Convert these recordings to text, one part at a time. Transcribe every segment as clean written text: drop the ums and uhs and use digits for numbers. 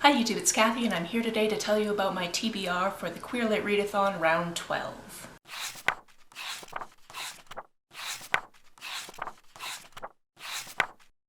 Hi YouTube, it's Kathy and I'm here today to tell you about my TBR for the Queer Lit Readathon round 12.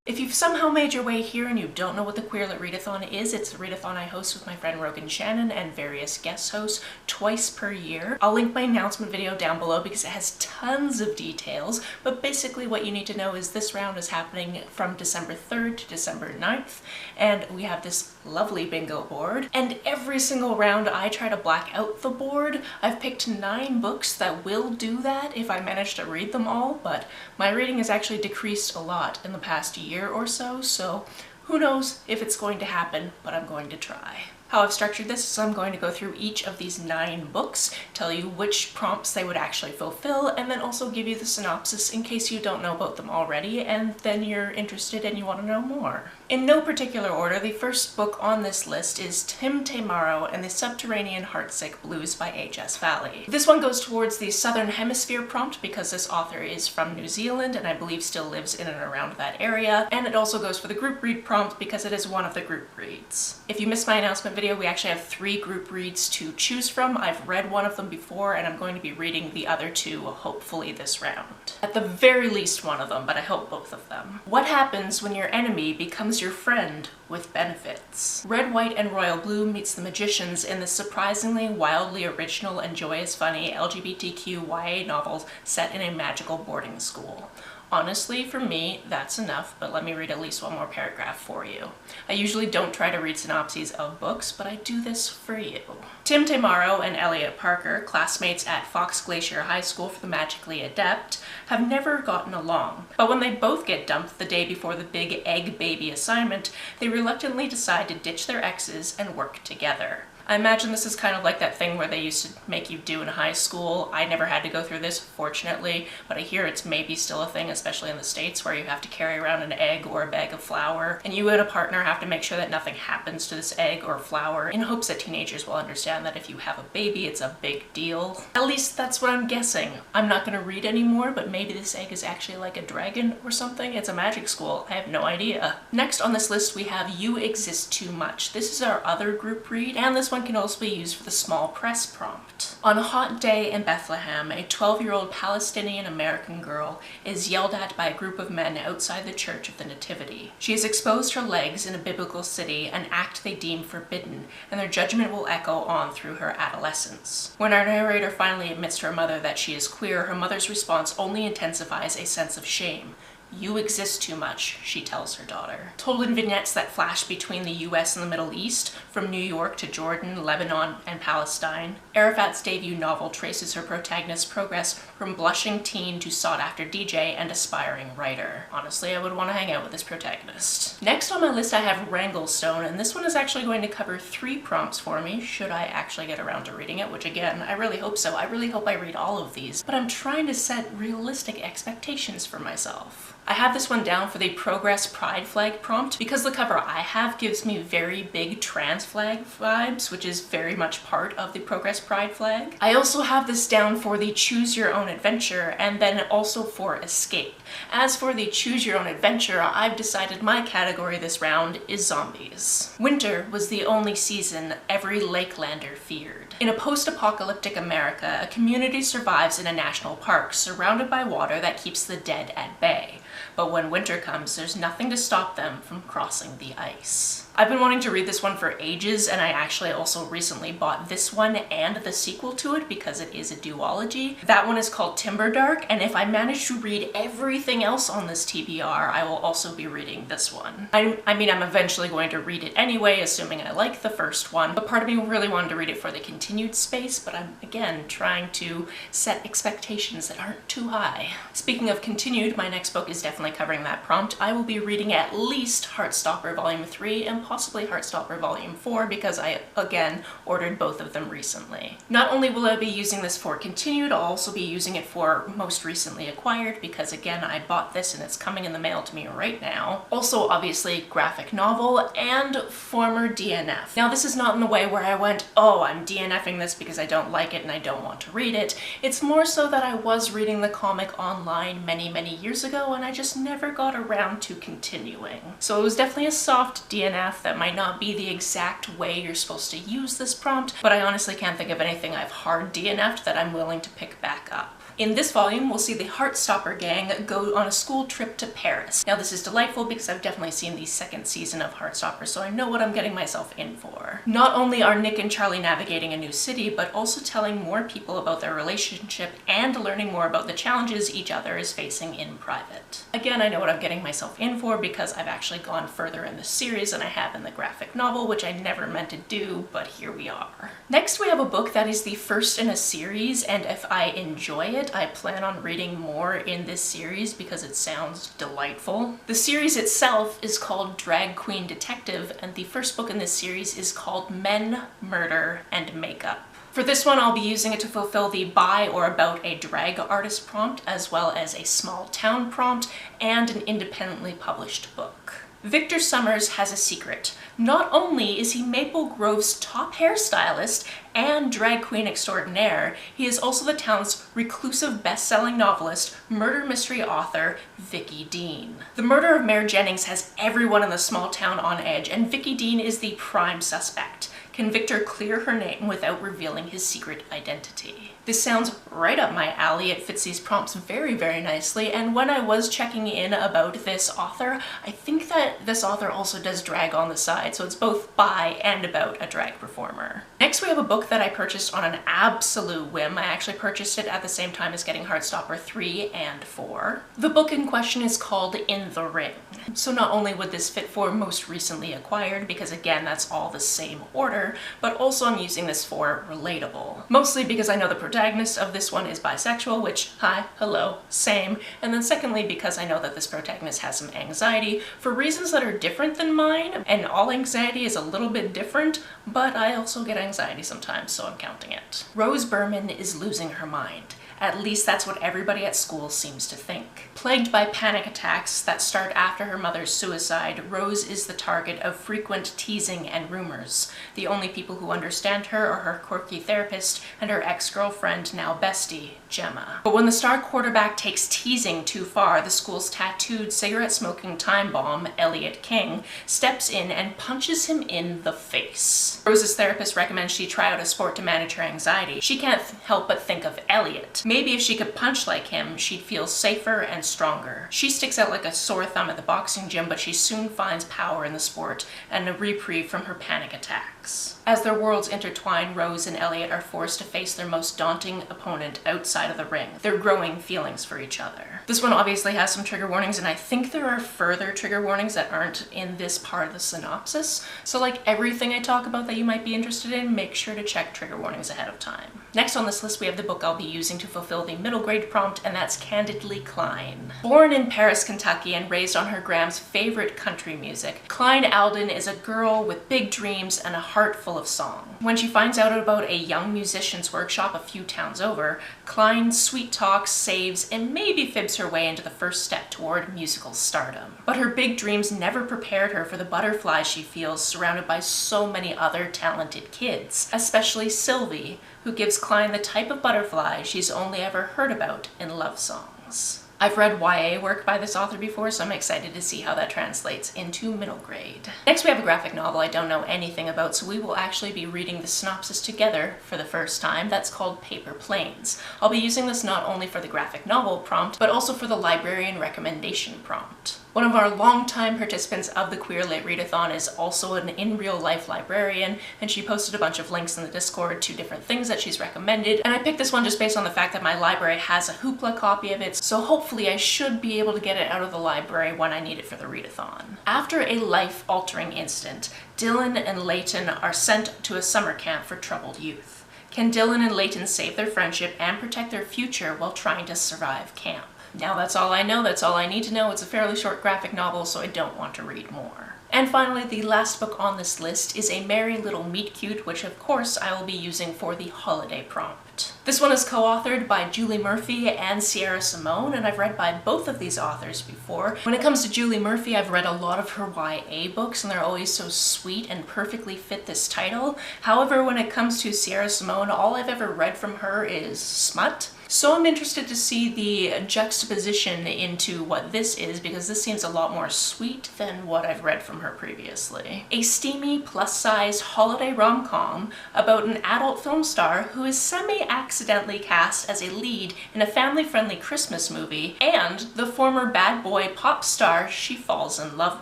If you've somehow made your way here and you don't know what the Queer Lit Readathon is, it's a readathon I host with my friend Rogan Shannon and various guest hosts twice per year. I'll link my announcement video down below because it has tons of details, but basically what you need to know is this round is happening from December 3rd to December 9th, and we have this lovely bingo board, and every single round I try to black out the board. I've picked 9 books that will do that if I manage to read them all, but my reading has actually decreased a lot in the past year or so who knows if it's going to happen, but I'm going to try. How I've structured this is I'm going to go through each of these 9 books, tell you which prompts they would actually fulfill, and then also give you the synopsis in case you don't know about them already and then you're interested and you want to know more. In no particular order, the first book on this list is Tim Tamaro and the Subterranean Heartsick Blues by H.S. Valley. This one goes towards the Southern Hemisphere prompt because this author is from New Zealand and I believe still lives in and around that area, and it also goes for the group read prompt because it is one of the group reads. If you missed my announcement video, we actually have 3 group reads to choose from. I've read one of them before and I'm going to be reading the other 2 hopefully this round. At the very least one of them, but I hope both of them. What happens when your enemy becomes your friend with benefits? Red, White, and Royal Blue meets the Magicians in this surprisingly wildly original and joyous funny LGBTQ YA novel set in a magical boarding school. Honestly, for me, that's enough, but let me read at least one more paragraph for you. I usually don't try to read synopses of books, but I do this for you. Tim Tamaro and Elliot Parker, classmates at Fox Glacier High School for the Magically Adept, have never gotten along. But when they both get dumped the day before the big egg baby assignment, they reluctantly decide to ditch their exes and work together. I imagine this is kind of like that thing where they used to make you do in high school. I never had to go through this, fortunately, but I hear it's maybe still a thing, especially in the States, where you have to carry around an egg or a bag of flour, and you and a partner have to make sure that nothing happens to this egg or flour in hopes that teenagers will understand that if you have a baby, it's a big deal. At least that's what I'm guessing. I'm not going to read anymore, but maybe this egg is actually like a dragon or something. It's a magic school. I have no idea. Next on this list, we have You Exist Too Much. This is our other group read, and this one can also be used for the small press prompt. On a hot day in Bethlehem, a 12-year-old Palestinian-American girl is yelled at by a group of men outside the Church of the Nativity. She has exposed her legs in a biblical city, an act they deem forbidden, and their judgment will echo on through her adolescence. When our narrator finally admits to her mother that she is queer, her mother's response only intensifies a sense of shame. You exist too much, she tells her daughter. Told in vignettes that flash between the US and the Middle East, from New York to Jordan, Lebanon, and Palestine, Arafat's debut novel traces her protagonist's progress from blushing teen to sought-after DJ and aspiring writer. Honestly, I would want to hang out with this protagonist. Next on my list I have Wranglestone, and this one is actually going to cover 3 prompts for me, should I actually get around to reading it, which again, I really hope so. I really hope I read all of these, but I'm trying to set realistic expectations for myself. I have this one down for the Progress Pride Flag prompt because the cover I have gives me very big trans flag vibes, which is very much part of the Progress Pride Flag. I also have this down for the Choose Your Own Adventure and then also for Escape. As for the Choose Your Own Adventure, I've decided my category this round is zombies. Winter was the only season every Lakelander feared. In a post-apocalyptic America, a community survives in a national park surrounded by water that keeps the dead at bay. But when winter comes, there's nothing to stop them from crossing the ice. I've been wanting to read this one for ages, and I actually also recently bought this one and the sequel to it because it is a duology. That one is called Timberdark, and if I manage to read everything else on this TBR, I will also be reading this one. I mean, I'm eventually going to read it anyway, assuming I like the first one, but part of me really wanted to read it for the continued space, but I'm, again, trying to set expectations that aren't too high. Speaking of continued, my next book is definitely covering that prompt. I will be reading at least Heartstopper Volume 3 and possibly Heartstopper Volume 4 because I, again, ordered both of them recently. Not only will I be using this for continued, I'll also be using it for most recently acquired because, again, I bought this and it's coming in the mail to me right now. Also, obviously, graphic novel and former DNF. Now, this is not in the way where I went, oh, I'm DNFing this because I don't like it and I don't want to read it. It's more so that I was reading the comic online many, many years ago and I just never got around to continuing. So it was definitely a soft DNF, enough that might not be the exact way you're supposed to use this prompt, but I honestly can't think of anything I've hard DNF'd that I'm willing to pick back up. In this volume, we'll see the Heartstopper gang go on a school trip to Paris. Now this is delightful because I've definitely seen the second season of Heartstopper, so I know what I'm getting myself in for. Not only are Nick and Charlie navigating a new city, but also telling more people about their relationship and learning more about the challenges each other is facing in private. Again, I know what I'm getting myself in for because I've actually gone further in the series than I have in the graphic novel, which I never meant to do, but here we are. Next, we have a book that is the first in a series, and if I enjoy it, I plan on reading more in this series because it sounds delightful. The series itself is called Drag Queen Detective, and the first book in this series is called Men, Murder, and Makeup. For this one, I'll be using it to fulfill the by or about a drag artist prompt, as well as a small town prompt, and an independently published book. Victor Summers has a secret. Not only is he Maple Grove's top hairstylist and drag queen extraordinaire, he is also the town's reclusive best-selling novelist, murder mystery author, Vicky Dean. The murder of Mayor Jennings has everyone in the small town on edge, and Vicky Dean is the prime suspect. Can Victor clear her name without revealing his secret identity? This sounds right up my alley. It fits these prompts very, very nicely, and when I was checking in about this author, I think that this author also does drag on the side, so it's both by and about a drag performer. Next, we have a book that I purchased on an absolute whim. I actually purchased it at the same time as getting Heartstopper 3 and 4. The book in question is called In the Ring. So not only would this fit for most recently acquired, because again, that's all the same order, but also I'm using this for relatable. Mostly because I know the protagonist of this one is bisexual, which, hi, hello, same. And then secondly, because I know that this protagonist has some anxiety for reasons that are different than mine, and all anxiety is a little bit different, but I also get anxiety sometimes, so I'm counting it. Rose Berman is losing her mind. At least that's what everybody at school seems to think. Plagued by panic attacks that start after her mother's suicide, Rose is the target of frequent teasing and rumors. The only people who understand her are her quirky therapist and her ex-girlfriend, now bestie, Gemma. But when the star quarterback takes teasing too far, the school's tattooed, cigarette-smoking time bomb, Elliot King, steps in and punches him in the face. Rose's therapist recommends she try out a sport to manage her anxiety. She can't help but think of Elliot. Maybe if she could punch like him, she'd feel safer and stronger. She sticks out like a sore thumb at the boxing gym, but she soon finds power in the sport and a reprieve from her panic attacks. As their worlds intertwine, Rose and Elliot are forced to face their most daunting opponent outside of the ring, their growing feelings for each other. This one obviously has some trigger warnings, and I think there are further trigger warnings that aren't in this part of the synopsis. So like everything I talk about that you might be interested in, make sure to check trigger warnings ahead of time. Next on this list, we have the book I'll be using to fulfill the middle grade prompt, and that's Candidly Klein. Born in Paris, Kentucky, and raised on her Gram's favorite country music, Klein Alden is a girl with big dreams and a heart full of song. When she finds out about a young musician's workshop a few towns over, Klein sweet talks, saves, and maybe fibs her way into the first step toward musical stardom. But her big dreams never prepared her for the butterflies she feels surrounded by so many other talented kids, especially Sylvie, who gives Klein the type of butterfly she's only ever heard about in love songs. I've read YA work by this author before, so I'm excited to see how that translates into middle grade. Next, we have a graphic novel I don't know anything about, so we will actually be reading the synopsis together for the first time. That's called Paper Planes. I'll be using this not only for the graphic novel prompt, but also for the librarian recommendation prompt. One of our longtime participants of the Queer Lit Readathon is also an in-real-life librarian, and she posted a bunch of links in the Discord to different things that she's recommended, and I picked this one just based on the fact that my library has a Hoopla copy of it, so hopefully I should be able to get it out of the library when I need it for the readathon. After a life-altering incident, Dylan and Leighton are sent to a summer camp for troubled youth. Can Dylan and Leighton save their friendship and protect their future while trying to survive camp? Now that's all I know, that's all I need to know. It's a fairly short graphic novel, so I don't want to read more. And finally, the last book on this list is A Merry Little Meet Cute, which of course I will be using for the holiday prompt. Trithardt. This one is co-authored by Julie Murphy and Sierra Simone, and I've read by both of these authors before. When it comes to Julie Murphy, I've read a lot of her YA books, and they're always so sweet and perfectly fit this title. However, when it comes to Sierra Simone, all I've ever read from her is smut. So I'm interested to see the juxtaposition into what this is, because this seems a lot more sweet than what I've read from her previously. A steamy, plus-size holiday rom-com about an adult film star who is semi-accidentally cast as a lead in a family-friendly Christmas movie, and the former bad boy pop star she falls in love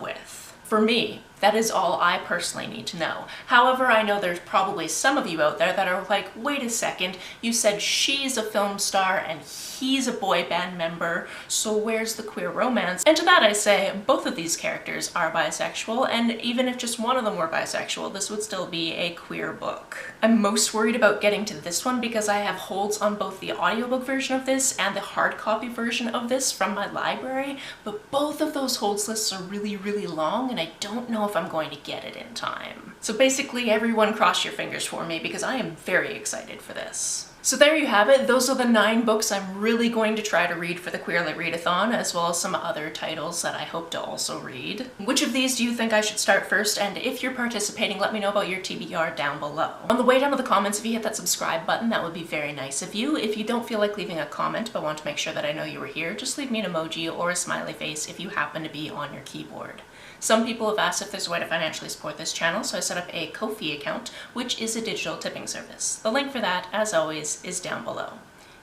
with. For me, that is all I personally need to know. However, I know there's probably some of you out there that are like, wait a second, you said she's a film star and he's a boy band member, so where's the queer romance? And to that I say, both of these characters are bisexual, and even if just one of them were bisexual, this would still be a queer book. I'm most worried about getting to this one because I have holds on both the audiobook version of this and the hard copy version of this from my library, but both of those holds lists are really, really long, and I don't know if I'm going to get it in time. So basically, everyone cross your fingers for me because I am very excited for this. So there you have it. Those are the 9 books I'm really going to try to read for the Queer Lit Readathon, as well as some other titles that I hope to also read. Which of these do you think I should start first? And if you're participating, let me know about your TBR down below. On the way down to the comments, if you hit that subscribe button, that would be very nice of you. If you don't feel like leaving a comment but want to make sure that I know you were here, just leave me an emoji or a smiley face if you happen to be on your keyboard. Some people have asked if there's a way to financially support this channel, so I set up a Ko-fi account, which is a digital tipping service. The link for that, as always, is down below.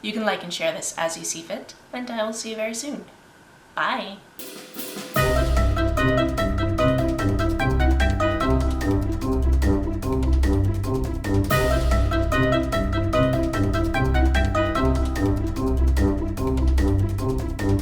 You can like and share this as you see fit, and I will see you very soon. Bye!